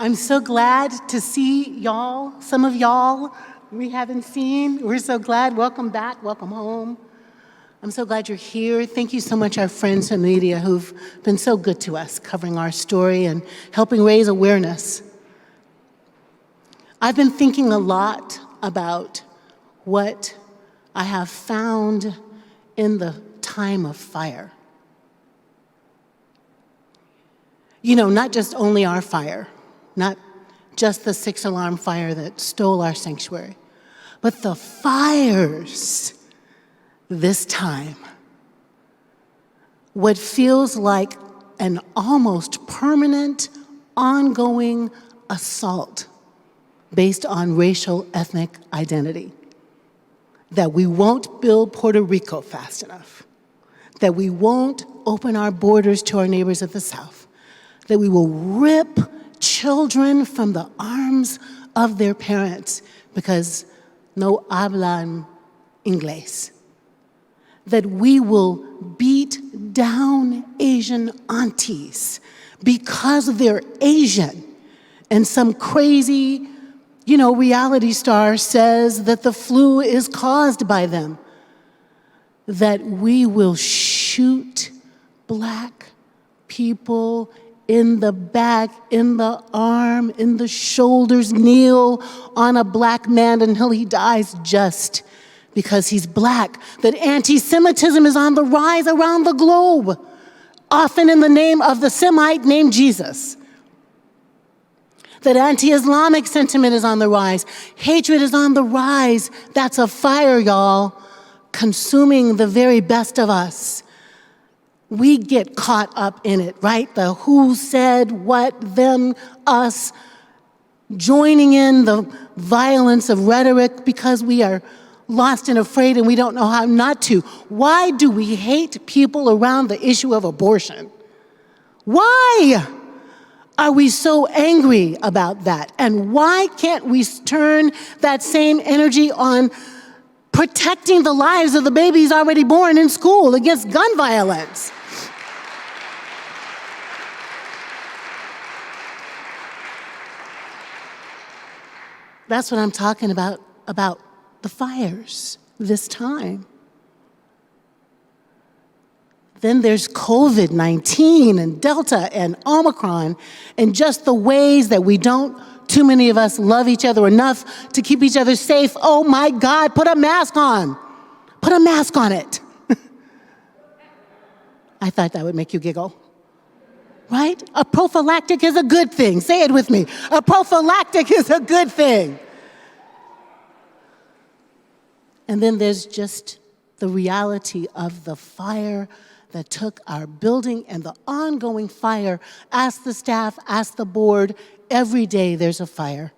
I'm so glad to see y'all, some of y'all we haven't seen. We're so glad. Welcome back, welcome home. I'm so glad you're here. Thank you so much, our friends from media who've been so good to us, covering our story and helping raise awareness. I've been thinking a lot about what I have found in the time of fire. You know, not just only our fire, not just the 6-alarm fire that stole our sanctuary, but the fires this time. What feels like an almost permanent, ongoing assault based on racial ethnic identity. That we won't build Puerto Rico fast enough. That we won't open our borders to our neighbors at the South. That we will rip children from the arms of their parents because no hablan inglés. That we will beat down Asian aunties because they're Asian. And some crazy, reality star says that the flu is caused by them. That we will shoot Black people in the back, in the arm, in the shoulders, kneel on a Black man until he dies just because he's Black. That anti-Semitism is on the rise around the globe, often in the name of the Semite named Jesus. That anti-Islamic sentiment is on the rise. Hatred is on the rise. That's a fire, y'all, consuming the very best of us. We get caught up in it, right? The who said, what, them, us, joining in the violence of rhetoric because we are lost and afraid and we don't know how not to. Why do we hate people around the issue of abortion? Why are we so angry about that? And why can't we turn that same energy on protecting the lives of the babies already born in school against gun violence? That's what I'm talking about the fires this time. Then there's COVID-19 and Delta and Omicron and just the ways that too many of us love each other enough to keep each other safe. Oh my God, put a mask on. Put a mask on it. I thought that would make you giggle. Right? A prophylactic is a good thing. Say it with me. A prophylactic is a good thing. And then there's just the reality of the fire that took our building and the ongoing fire. Ask the staff, ask the board. Every day there's a fire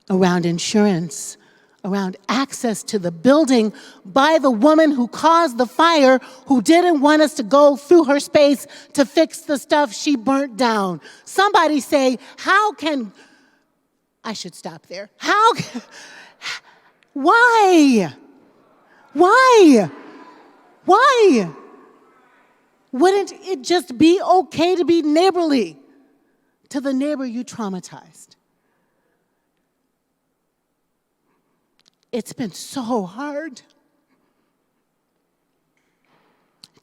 around insurance, around access to the building by the woman who caused the fire, who didn't want us to go through her space to fix the stuff she burnt down. Somebody say, I should stop there. Why? Wouldn't it just be okay to be neighborly to the neighbor you traumatized? It's been so hard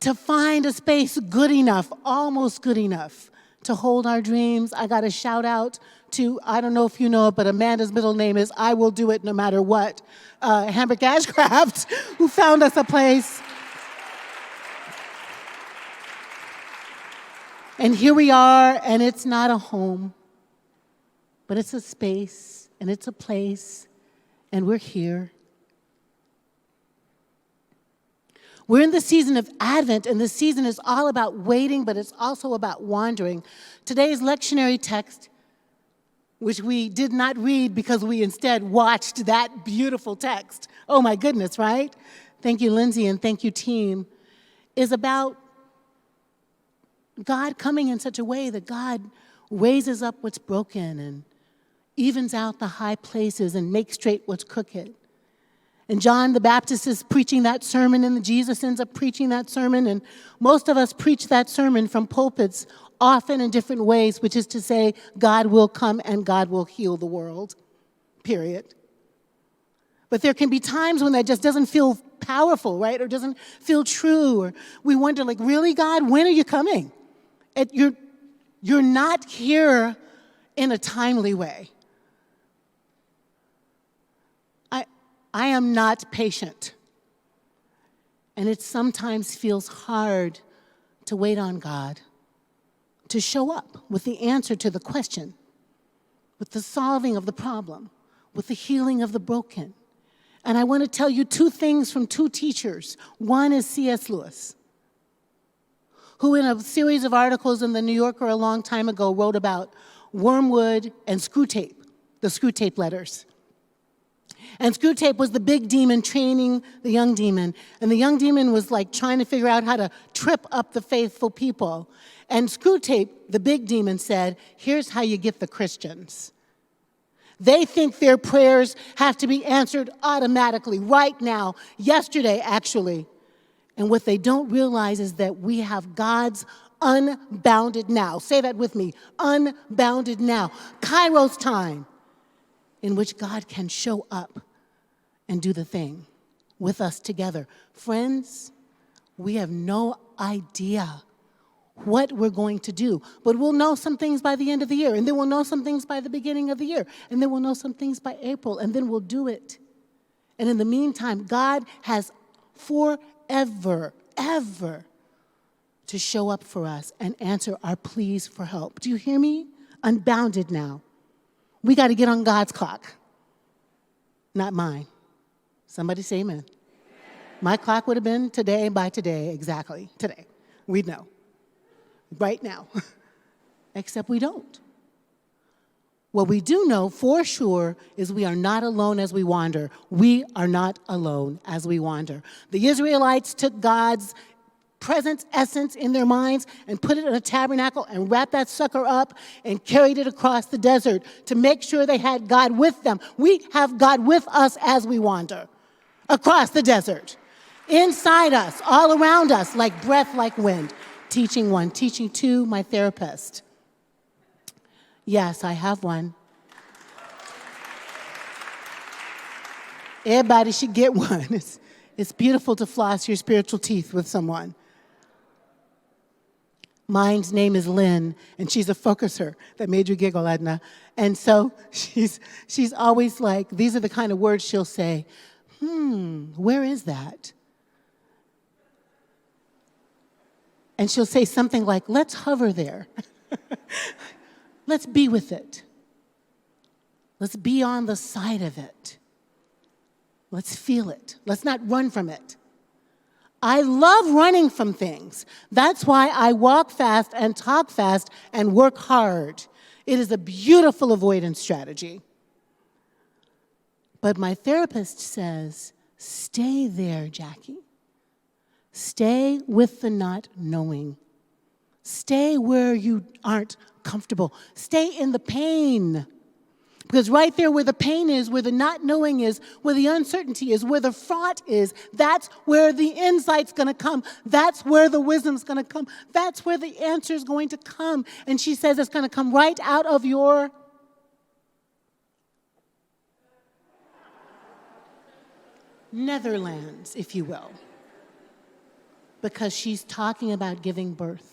to find a space good enough, almost good enough, to hold our dreams. I got a shout out to, I don't know if you know it, but Amanda's middle name is I Will Do It No Matter What, Hamburg Ashcraft, who found us a place. And here we are, and it's not a home, but it's a space, and it's a place, and we're here. We're in the season of Advent, and the season is all about waiting, but it's also about wandering. Today's lectionary text, which we did not read because we instead watched that beautiful text. Oh my goodness, right? Thank you, Lindsay, and thank you, team. Is about God coming in such a way that God raises up what's broken and evens out the high places and makes straight what's crooked. And John the Baptist is preaching that sermon, and Jesus ends up preaching that sermon, and most of us preach that sermon from pulpits often in different ways, which is to say, God will come and God will heal the world, period. But there can be times when that just doesn't feel powerful, right? Or doesn't feel true. Or we wonder, like, really, God, when are you coming? You're not here in a timely way. I am not patient. And it sometimes feels hard to wait on God to show up with the answer to the question, with the solving of the problem, with the healing of the broken. And I want to tell you two things from two teachers. One is C.S. Lewis, who in a series of articles in the New Yorker a long time ago wrote about wormwood and screw tape, the screw tape letters. And screw tape was the big demon training the young demon. And the young demon was like trying to figure out how to trip up the faithful people. And screw tape, the big demon, said, here's how you get the Christians. They think their prayers have to be answered automatically, right now, yesterday actually. And what they don't realize is that we have God's unbounded now. Say that with me, unbounded now. Kairos time, in which God can show up and do the thing with us together. Friends, we have no idea what we're going to do, but we'll know some things by the end of the year, and then we'll know some things by the beginning of the year, and then we'll know some things by April, and then we'll do it. And in the meantime, God has forever, ever to show up for us and answer our pleas for help. Do you hear me? Unbounded now. We got to get on God's clock, not mine. Somebody say amen. My clock would have been today, by today, exactly, today. We'd know. Right now. Except we don't. What we do know for sure is we are not alone as we wander. We are not alone as we wander. The Israelites took God's presence, essence in their minds and put it in a tabernacle and wrapped that sucker up and carried it across the desert to make sure they had God with them. We have God with us as we wander across the desert, inside us, all around us, like breath, like wind. Teaching one, teaching two, my therapist. Yes, I have one. Everybody should get one. It's beautiful to floss your spiritual teeth with someone. Mine's name is Lynn, and she's a focuser. That made you giggle, Edna. And so she's always like, these are the kind of words she'll say, where is that? And she'll say something like, let's hover there. Let's be with it. Let's be on the side of it. Let's feel it. Let's not run from it. I love running from things. That's why I walk fast and talk fast and work hard. It is a beautiful avoidance strategy. But my therapist says, stay there, Jacqui. Stay with the not knowing. Stay where you aren't comfortable. Stay in the pain. Because right there where the pain is, where the not knowing is, where the uncertainty is, where the fraught is, that's where the insight's going to come. That's where the wisdom's going to come. That's where the answer's going to come. And she says it's going to come right out of your Netherlands, if you will. Because she's talking about giving birth.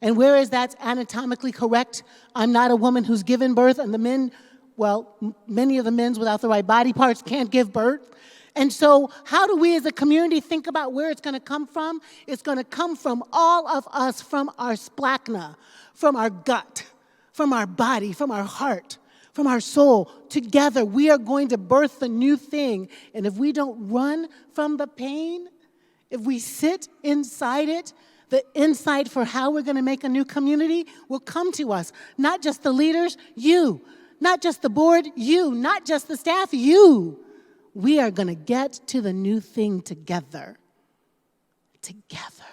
And whereas that's anatomically correct, I'm not a woman who's given birth, and the men, well, many of the men without the right body parts can't give birth. And so how do we as a community think about where it's going to come from? It's going to come from all of us, from our splachna, from our gut, from our body, from our heart, from our soul. Together, we are going to birth the new thing. And if we don't run from the pain, if we sit inside it, the insight for how we're going to make a new community will come to us. Not just the leaders, you. Not just the board, you. Not just the staff, you. We are going to get to the new thing together. Together.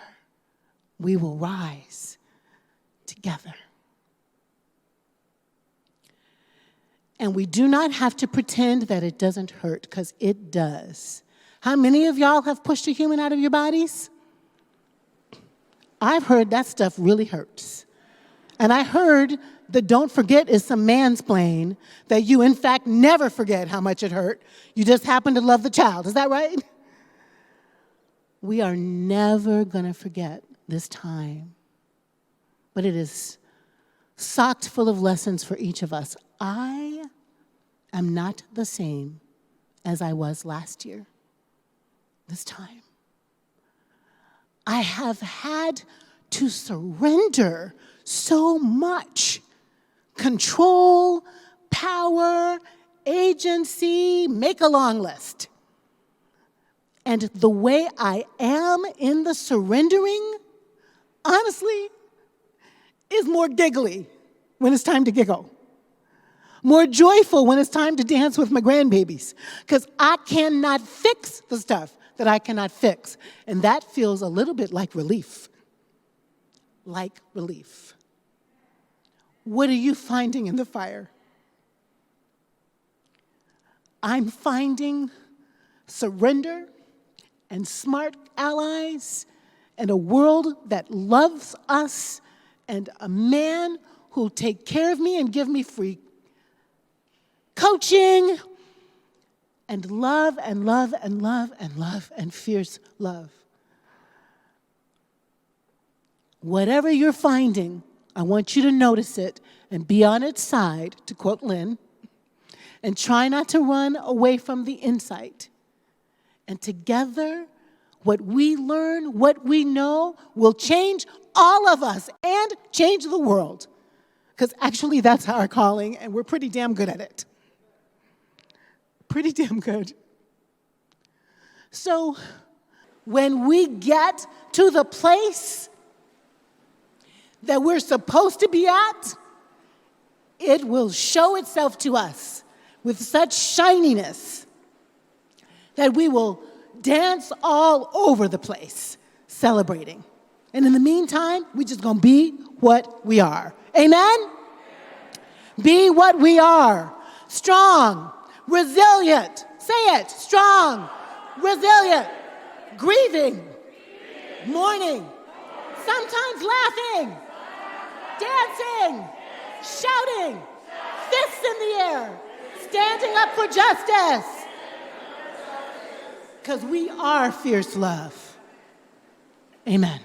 We will rise together. And we do not have to pretend that it doesn't hurt, because it does. How many of y'all have pushed a human out of your bodies? I've heard that stuff really hurts. And I heard the don't forget is some mansplain, that you in fact never forget how much it hurt. You just happen to love the child. Is that right? We are never going to forget this time. But it is socked full of lessons for each of us. I am not the same as I was last year, this time. I have had to surrender so much control, power, agency, make a long list. And the way I am in the surrendering, honestly, is more giggly when it's time to giggle. More joyful when it's time to dance with my grandbabies. Because I cannot fix the stuff that I cannot fix. And that feels a little bit like relief. Like relief. What are you finding in the fire? I'm finding surrender and smart allies and a world that loves us and a man who'll take care of me and give me free coaching and love and love and love and love and fierce love. Whatever you're finding, I want you to notice it and be on its side, to quote Lynn, and try not to run away from the insight. And together, what we learn, what we know, will change all of us and change the world. Because actually, that's our calling, and we're pretty damn good at it. Pretty damn good. So, when we get to the place that we're supposed to be at, it will show itself to us with such shininess that we will dance all over the place, celebrating. And in the meantime, we're just going to be what we are. Amen? Be what we are. Strong, resilient. Say it. Strong, resilient, grieving, mourning, sometimes laughing, dancing, shouting, fists in the air, standing up for justice. Because we are fierce love. Amen.